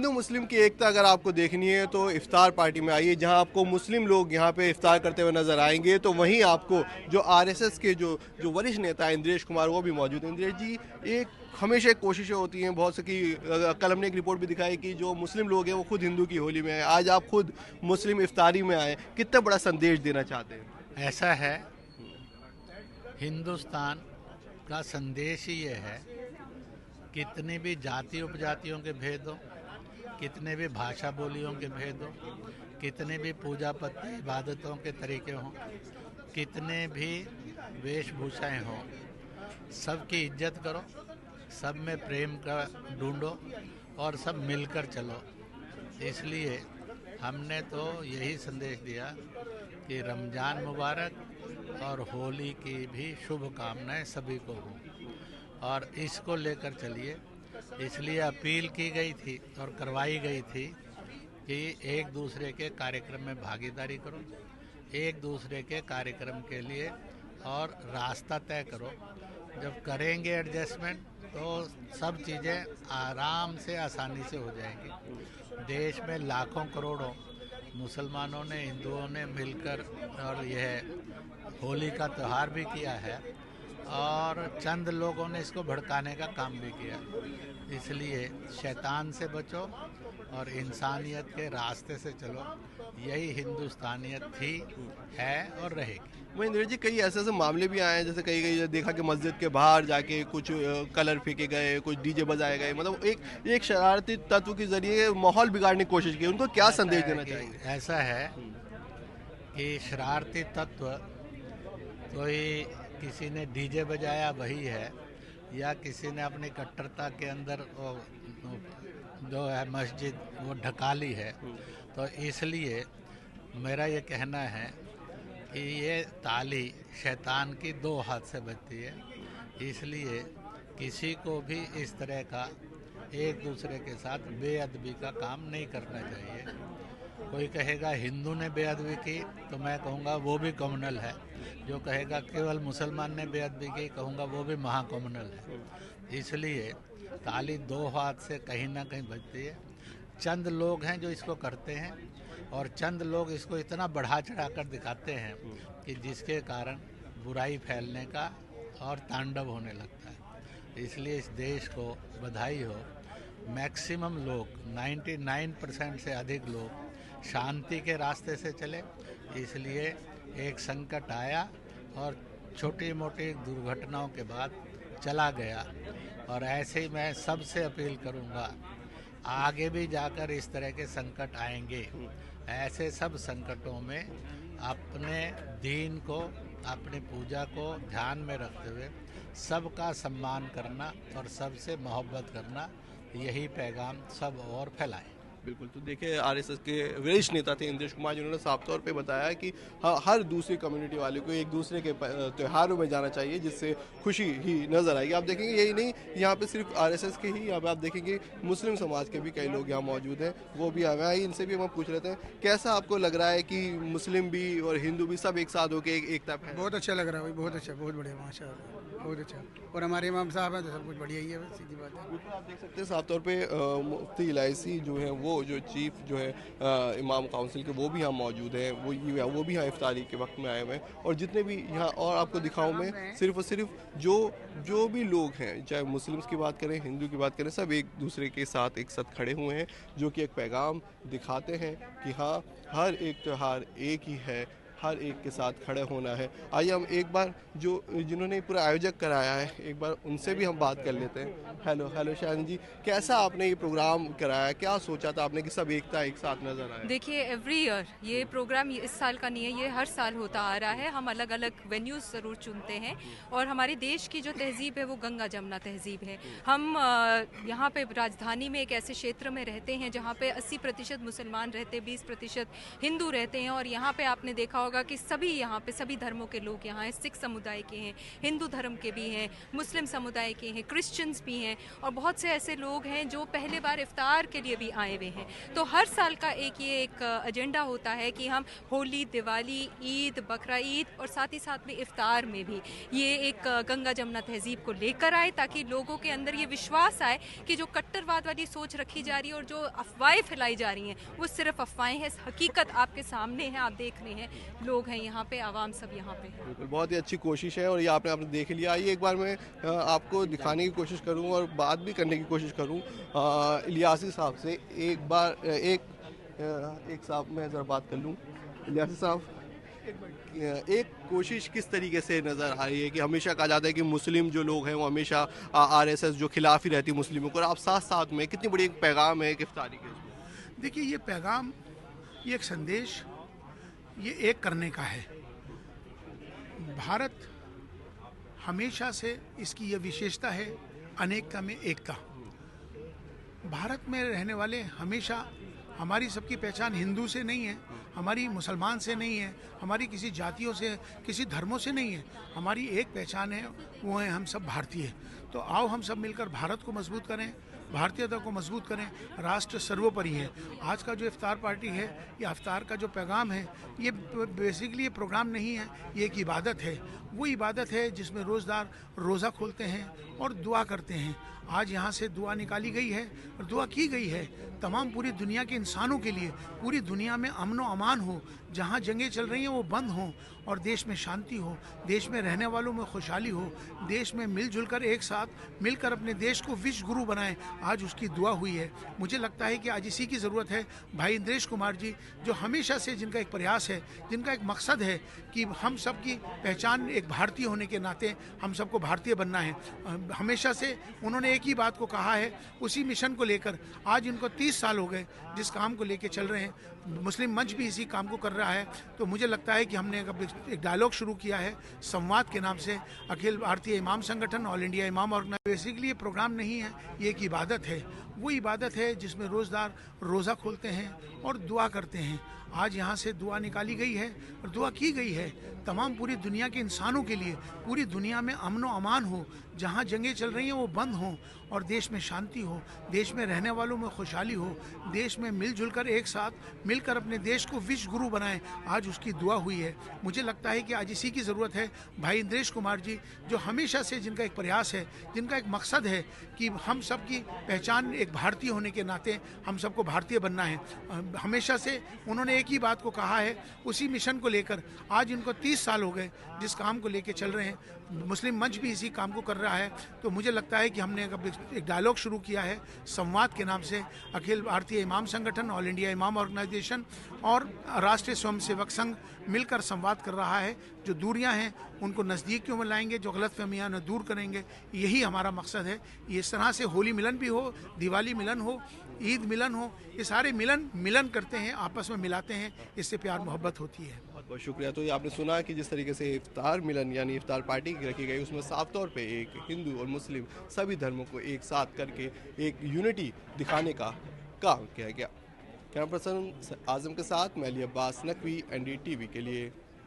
हिंदू मुस्लिम की एकता अगर आपको देखनी है तो इफ्तार पार्टी में आइए, जहां आपको मुस्लिम लोग यहां पे इफ्तार करते हुए नजर आएंगे। तो वहीं आपको जो आरएसएस के जो जो वरिष्ठ नेता हैं इंद्रेश कुमार, वो भी मौजूद हैं। इंद्रेश जी, एक हमेशा कोशिशें होती हैं बहुत से कि कल हमने एक रिपोर्ट भी दिखाई कि जो मुस्लिम लोग हैं वो खुद हिंदू की होली में आए, आज आप खुद मुस्लिम इफ्तारी में आए, कितना बड़ा संदेश देना चाहते हैं? ऐसा है, हिंदुस्तान का संदेश ही ये है, कितनी भी जाति उपजातियों के भेद हो, कितने भी भाषा बोलियों के भेद हो, कितने भी पूजा पत्ती इबादतों के तरीके हों, कितने भी वेशभूषाएं हों, सबकी इज्जत करो, सब में प्रेम का ढूंढो और सब मिलकर चलो। इसलिए हमने तो यही संदेश दिया कि रमज़ान मुबारक और होली की भी शुभकामनाएं सभी को हों और इसको लेकर चलिए। इसलिए अपील की गई थी और करवाई गई थी कि एक दूसरे के कार्यक्रम में भागीदारी करो, एक दूसरे के कार्यक्रम के लिए और रास्ता तय करो। जब करेंगे एडजस्टमेंट तो सब चीज़ें आराम से आसानी से हो जाएंगी। देश में लाखों करोड़ों मुसलमानों ने, हिंदुओं ने मिलकर और यह होली का त्यौहार भी किया है और चंद लोगों ने इसको भड़काने का काम भी किया। इसलिए शैतान से बचो और इंसानियत के रास्ते से चलो। यही हिंदुस्तानियत थी, है और रहेगी। वहीं इंद्र जी, कई ऐसे ऐसे मामले भी आए हैं, जैसे कई देखा कि मस्जिद के बाहर जाके कुछ कलर फेंके गए, कुछ डीजे बजाए गए, मतलब एक शरारती तत्व के जरिए माहौल बिगाड़ने की कोशिश की। उनको क्या संदेश देना चाहेंगे? ऐसा है कि शरारती तत्व कोई किसी ने डीजे बजाया वही है, या किसी ने अपनी कट्टरता के अंदर जो है मस्जिद वो ढका ली है। तो इसलिए मेरा ये कहना है कि ये ताली शैतान की दो हाथ से बजती है। इसलिए किसी को भी इस तरह का एक दूसरे के साथ बेअदबी का काम नहीं करना चाहिए। कोई कहेगा हिंदू ने बेअदबी की तो मैं कहूँगा वो भी कम्युनल है, जो कहेगा केवल मुसलमान ने बेअदबी की कहूँगा वो भी महाकम्युनल है। इसलिए ताली दो हाथ से कहीं ना कहीं बजती है। चंद लोग हैं जो इसको करते हैं और चंद लोग इसको इतना बढ़ा चढ़ा कर दिखाते हैं कि जिसके कारण बुराई फैलने का और तांडव होने लगता है। इसलिए इस देश को बधाई हो, मैक्सिमम लोग 99% से अधिक लोग शांति के रास्ते से चले। इसलिए एक संकट आया और छोटी मोटी दुर्घटनाओं के बाद चला गया। और ऐसे ही मैं सबसे अपील करूंगा, आगे भी जाकर इस तरह के संकट आएंगे। ऐसे सब संकटों में अपने दीन को, अपनी पूजा को ध्यान में रखते हुए सबका सम्मान करना और सबसे मोहब्बत करना, यही पैगाम सब और फैलाएं। बिल्कुल। तो देखिए, आरएसएस के वरिष्ठ नेता थे इंद्रेश कुमार, जिन्होंने साफ तौर पे बताया कि हर दूसरी कम्युनिटी वाले को एक दूसरे के त्योहारों में जाना चाहिए, जिससे खुशी ही नज़र आएगी। आप देखेंगे यही नहीं, यहाँ पे सिर्फ आरएसएस के ही, यहाँ पे आप देखेंगे मुस्लिम समाज के भी कई लोग यहाँ मौजूद हैं, वो भी आए हैं। इनसे भी हम पूछ रहे थे, कैसा आपको लग रहा है कि मुस्लिम भी और हिंदू भी सब एक साथ होकर एकता है? बहुत अच्छा लग रहा है भाई, बहुत अच्छा, बहुत बढ़िया, माशाल्लाह, बहुत अच्छा। और हमारे इमाम साहब हैं तो सब कुछ बढ़िया ही है, बस सीधी बात है। बिल्कुल, आप देख सकते हैं साफ तौर पे मुफ्ती इलायची जो है, वो जो चीफ जो है इमाम काउंसिल के, वो भी यहाँ मौजूद हैं। वो भी यहाँ इफ्तारी के वक्त में आए हुए हैं। और जितने भी यहाँ, और आपको दिखाऊं मैं, सिर्फ और सिर्फ जो भी लोग हैं, चाहे मुस्लिम्स की बात करें, हिंदू की बात करें, सब एक दूसरे के साथ एक साथ खड़े हुए हैं, जो कि एक पैगाम दिखाते हैं कि हाँ, हर एक त्यौहार एक ही है, हर एक के साथ खड़े होना है। आइए हम एक बार जिन्होंने पूरा आयोजक कराया है, एक बार उनसे भी हम बात कर लेते हैं। हेलो शायन जी, कैसा आपने ये प्रोग्राम कराया, क्या सोचा था आपने कि सब एकता एक साथ नजर आए? देखिए, एवरी ईयर ये प्रोग्राम इस साल का नहीं है, ये हर साल होता आ रहा है। हम अलग अलग वेन्यूज़ ज़रूर चुनते हैं और हमारे देश की जो तहज़ीब है वो गंगा जमुना तहज़ीब है। हम यहाँ पे राजधानी में एक ऐसे क्षेत्र में रहते हैं जहाँ पे 80% मुसलमान रहते, 20% हिंदू रहते हैं। और यहाँ पे आपने देखा होगा होगा कि सभी यहाँ पे सभी धर्मों के लोग यहाँ हैं, सिख समुदाय के हैं, हिंदू धर्म के भी हैं, मुस्लिम समुदाय के हैं, क्रिश्चियंस भी हैं और बहुत से ऐसे लोग हैं जो पहले बार इफ्तार के लिए भी आए हुए हैं। तो हर साल का ये एक एजेंडा होता है कि हम होली, दिवाली, ईद, बकरा ईद और साथ ही साथ में इफ्तार में भी ये एक गंगा जमुना तहजीब को लेकर आए, ताकि लोगों के अंदर ये विश्वास आए कि जो कट्टरवाद वाली सोच रखी जा रही है और जो अफवाहें फैलाई जा रही हैं वो सिर्फ अफवाहें हैं। हकीकत आपके सामने है, आप देख रहे हैं, लोग हैं यहाँ पे, आवाम सब यहाँ पे है। बिल्कुल, बहुत ही अच्छी कोशिश है और ये आपने देख लिया। आइए एक बार मैं आपको दिखाने की कोशिश करूँ और बात भी करने की कोशिश करूँ इलियासी साहब से। एक बार एक साहब मैं ज़रा बात कर लूँ। इलियासी साहब, एक कोशिश किस तरीके से नज़र आ रही है कि हमेशा कहा जाता है कि मुस्लिम जो लोग हैं वो हमेशा आरएसएस जो खिलाफ ही रहती है मुस्लिमों को, और आप साथ साथ में कितनी बड़ी एक पैगाम है एक इफ्तारी के? देखिए, ये पैगाम, ये एक संदेश, ये एक करने का है। भारत हमेशा से इसकी ये विशेषता है, अनेकता में एकता। भारत में रहने वाले हमेशा, हमारी सबकी पहचान हिंदू से नहीं है, हमारी मुसलमान से नहीं है, हमारी किसी जातियों से, किसी धर्मों से नहीं है। हमारी एक पहचान है, वो है हम सब भारतीय। तो आओ हम सब मिलकर भारत को मजबूत करें, भारतीयता को मजबूत करें। राष्ट्र सर्वोपरि है। आज का जो इफ्तार पार्टी है, या इफ्तार का जो पैगाम है, ये बेसिकली ये प्रोग्राम नहीं है, ये एक इबादत है। वो इबादत है जिसमें रोज़दार रोज़ा खोलते हैं और दुआ करते हैं। आज यहाँ से दुआ निकाली गई है और दुआ की गई है तमाम पूरी दुनिया के इंसानों के लिए, पूरी दुनिया में अमन व अमान हो, जहाँ जंगें चल रही हैं वो बंद हों और देश में शांति हो, देश में रहने वालों में खुशहाली हो, देश में मिलजुल कर एक साथ मिलकर अपने देश को विश्व गुरु बनाएं। आज उसकी दुआ हुई है। मुझे लगता है कि आज इसी की ज़रूरत है। भाई इंद्रेश कुमार जी, जो हमेशा से जिनका एक प्रयास है, जिनका एक मकसद है कि हम सब की पहचान एक भारतीय होने के नाते हम सबको भारतीय बनना है, हमेशा से उन्होंने एक ही बात को कहा है। उसी मिशन को लेकर आज इनको 30 साल हो गए जिस काम को लेकर चल रहे हैं। मुस्लिम मंच भी इसी काम को कर रहा है। तो मुझे लगता है कि हमने एक डायलॉग शुरू किया है संवाद के नाम से, अखिल भारतीय इमाम संगठन, ऑल इंडिया इमाम ऑर्गेनाइजेशन। बेसिकली ये प्रोग्राम नहीं है, ये एक इबादत है। वो इबादत है जिसमें रोज़दार रोज़ा खोलते हैं और दुआ करते हैं। आज यहाँ से दुआ निकाली गई है और दुआ की गई है तमाम पूरी दुनिया के इंसानों के लिए, पूरी दुनिया में अमन व अमान हो, जहाँ जंगें चल रही हैं वो बंद हों और देश में शांति हो, देश में रहने वालों में खुशहाली हो, देश में मिलजुल कर एक साथ मिलकर अपने देश को विश्व गुरु बनाएं। आज उसकी दुआ हुई है। मुझे लगता है कि आज इसी की ज़रूरत है। भाई इंद्रेश कुमार जी, जो हमेशा से जिनका एक प्रयास है, जिनका एक मकसद है कि हम सब की पहचान एक भारतीय होने के नाते हम सबको भारतीय बनना है, हमेशा से उन्होंने एक ही बात को कहा है। उसी मिशन को लेकर आज इनको 30 साल हो गए जिस काम को लेकर चल रहे हैं। मुस्लिम मंच भी इसी काम को कर रहा है। तो मुझे लगता है कि हमने एक डायलॉग शुरू किया है संवाद के नाम से, अखिल भारतीय इमाम संगठन, ऑल इंडिया इमाम ऑर्गेनाइजेशन और राष्ट्रीय स्वयंसेवक संघ मिलकर संवाद कर रहा है। जो दूरियां हैं उनको नज़दीकियों में लाएंगे, जो गलतफहमियां न दूर करेंगे, यही हमारा मकसद है। इस तरह से होली मिलन भी हो, दिवाली मिलन हो, ईद मिलन हो, ये सारे मिलन करते हैं, आपस में मिलाते हैं, इससे प्यार मोहब्बत होती है। बहुत बहुत शुक्रिया। तो ये आपने सुना कि जिस तरीके से इफ्तार मिलन यानी इफ्तार पार्टी रखी गई, उसमें साफ तौर पे एक हिंदू और मुस्लिम सभी धर्मों को एक साथ करके एक यूनिटी दिखाने का काम किया गया। कैमरा पर्सन आजम के साथ मैं अली अब्बास नकवी, NDTV के लिए।